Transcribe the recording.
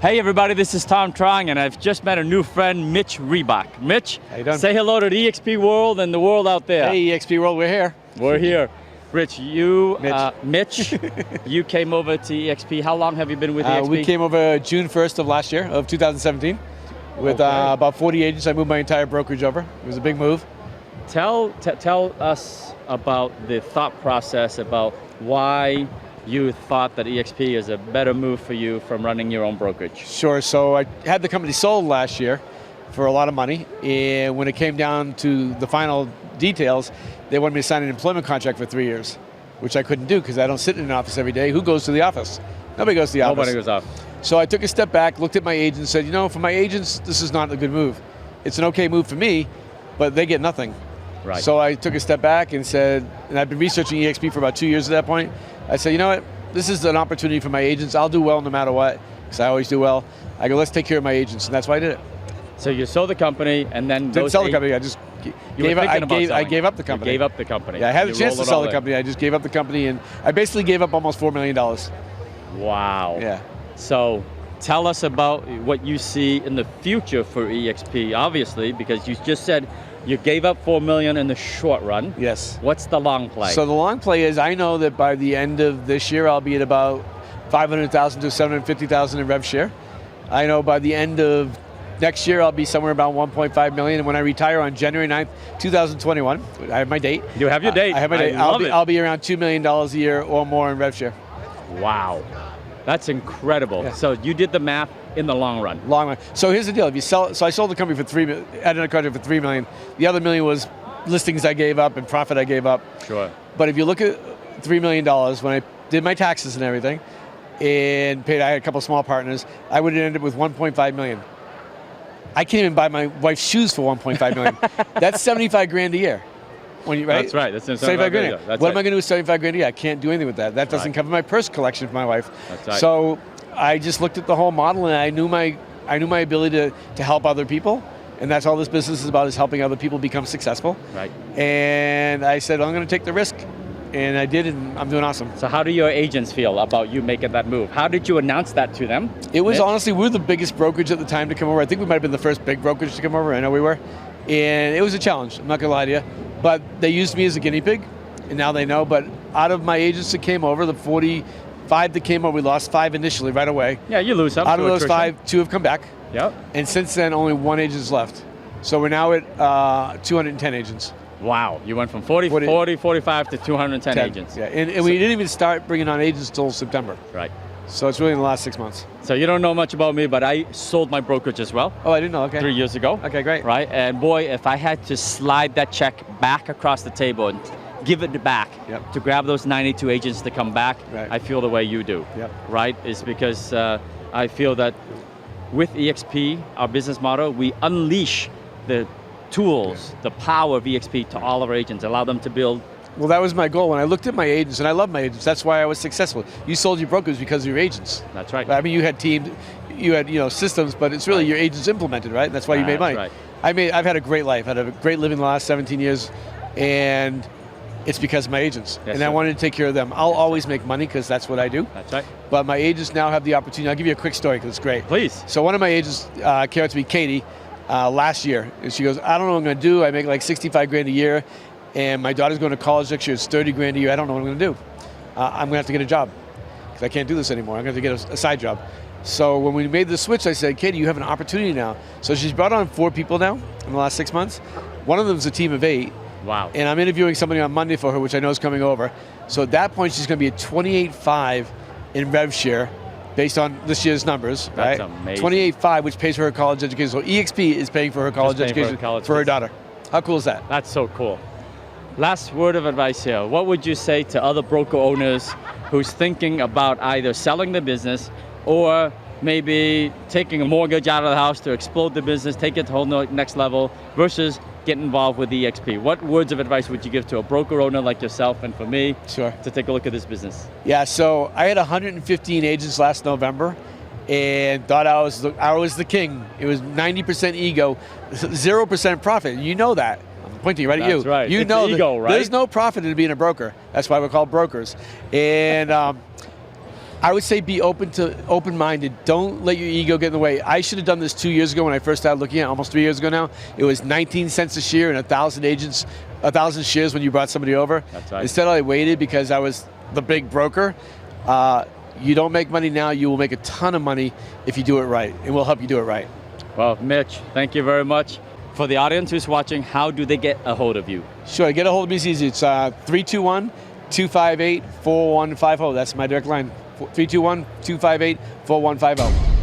Hey everybody, this is TeamTruong, and I've just met a new friend, Mitch Reebok. Mitch, how you doing? Say hello to the eXp world and the world out there. Hey eXp world, we're here. We're here. Rich, Mitch, you came over to eXp. How long have you been with eXp? We came over June 1st of last year, of 2017, with about 40 agents. I moved my entire brokerage over. It was a big move. Tell us about the thought process about why you thought that eXp is a better move for you from running your own brokerage. Sure, so I had the company sold last year for a lot of money, and when it came down to the final details, they wanted me to sign an employment contract for 3 years, which I couldn't do because I don't sit in an office every day. Who goes to the office? Nobody goes to the office. Nobody goes off. So I took a step back, looked at my agents, and said, you know, for my agents, this is not a good move. It's an okay move for me, but they get nothing. Right. So I took a step back and said, and I've been researching eXp for about 2 years at that point. I said, you know what, this is an opportunity for my agents. I'll do well no matter what, because I always do well. I go, let's take care of my agents, and that's why I did it. So you sold the company, and then didn't sell the company. I just gave up. I gave up the company. You gave up the company. Yeah, I had a chance to sell the company. I just gave up the company, and I basically gave up almost $4 million. Wow. Yeah. So tell us about what you see in the future for eXp, obviously, because you just said you gave up $4 million in the short run. Yes. What's the long play? So the long play is, I know that by the end of this year, I'll be at about 500,000 to 750,000 in rev share. I know by the end of next year, I'll be somewhere about 1.5 million. And when I retire on January 9th, 2021, I have my date. You have your date. I have my date. I'll be around $2 million a year or more in rev share. Wow. That's incredible. Yeah. So you did the math in the long run. Long run. So here's the deal. If you sell, so I sold the company for $3 million, added a contract for $3 million. The other $1 million was listings I gave up and profit I gave up. Sure. But if you look at $3 million, when I did my taxes and everything, and paid, I had a couple of small partners, I would have ended up with $1.5 million. I can't even buy my wife's shoes for $1.5 million. That's 75 grand a year. When you, right? That's right. That's 75 grand a year. That's what am I going to do with 75 grand a year? I can't do anything with that. That doesn't cover my purse collection for my wife. That's right. So I just looked at the whole model, and I knew my ability to help other people, and that's all this business is about, is helping other people become successful. Right. And I said, I'm going to take the risk, and I did, and I'm doing awesome. So how do your agents feel about you making that move? How did you announce that to them? It was honestly, we were the biggest brokerage at the time to come over. I think we might have been the first big brokerage to come over. I know we were. And it was a challenge, I'm not going to lie to you. But they used me as a guinea pig, and now they know. But out of my agents that came over, the 45 that came over, we lost 5 initially right away. Yeah, you lose some. Out of those 5, 2 have come back. Yep. And since then, only 1 agent is left. So we're now at 210 agents. Wow, you went from 40, 45 to 210 agents. Yeah, and we didn't even start bringing on agents until September. Right. So it's really in the last 6 months. So you don't know much about me, but I sold my brokerage as well. Oh, I didn't know, okay. 3 years ago. Okay, great. Right, and boy, if I had to slide that check back across the table and give it back to grab those 92 agents to come back, I feel the way you do, right? Is because I feel that with eXp, our business model, we unleash the tools, the power of eXp to all of our agents, allow them to build. Well, that was my goal. When I looked at my agents, and I love my agents, that's why I was successful. You sold your brokers because of your agents. That's right. I mean, you had teams, you had systems, but it's really your agents implemented, right? That's why you made money. Right. I've had a great life, had a great living the last 17 years, and it's because of my agents. Yes, and I wanted to take care of them. I'll always make money because that's what I do. That's right. But my agents now have the opportunity. I'll give you a quick story because it's great. Please. So one of my agents came up to me, Katie, last year, and she goes, I don't know what I'm going to do. I make like 65 grand a year, and my daughter's going to college next year. It's 30 grand a year. I don't know what I'm going to do. I'm going to have to get a job because I can't do this anymore. I'm going to have to get a side job. So when we made the switch, I said, Katie, you have an opportunity now. So she's brought on 4 people now in the last 6 months. One of them is a team of 8. Wow. And I'm interviewing somebody on Monday for her, which I know is coming over. So at that point, she's going to be at 28.5 in rev share based on this year's numbers. That's right? amazing. 28.5, which pays for her college education. So eXp is paying for her college education for her daughter. How cool is that? That's so cool. Last word of advice here. What would you say to other broker owners who's thinking about either selling the business or maybe taking a mortgage out of the house to explode the business, take it to the whole next level, versus get involved with eXp? What words of advice would you give to a broker owner like yourself and for me to take a look at this business? Yeah, so I had 115 agents last November and thought I was the king. It was 90% ego, 0% profit. You know that. I'm pointing right at you. That's right. You it's know ego, right? There's no profit in being a broker. That's why we're called brokers. And I would say be open-minded. Don't let your ego get in the way. I should have done this 2 years ago when I first started looking at it, almost 3 years ago now. It was 19 cents a share and 1,000 agents, 1,000 shares when you brought somebody over. That's right. Instead, I waited because I was the big broker. You don't make money now, you will make a ton of money if you do it right, and we'll help you do it right. Well, Mitch, thank you very much. For the audience who's watching, how do they get a hold of you? Sure, get a hold of me is easy. It's 321-258-4150. That's my direct line, 321-258-4150.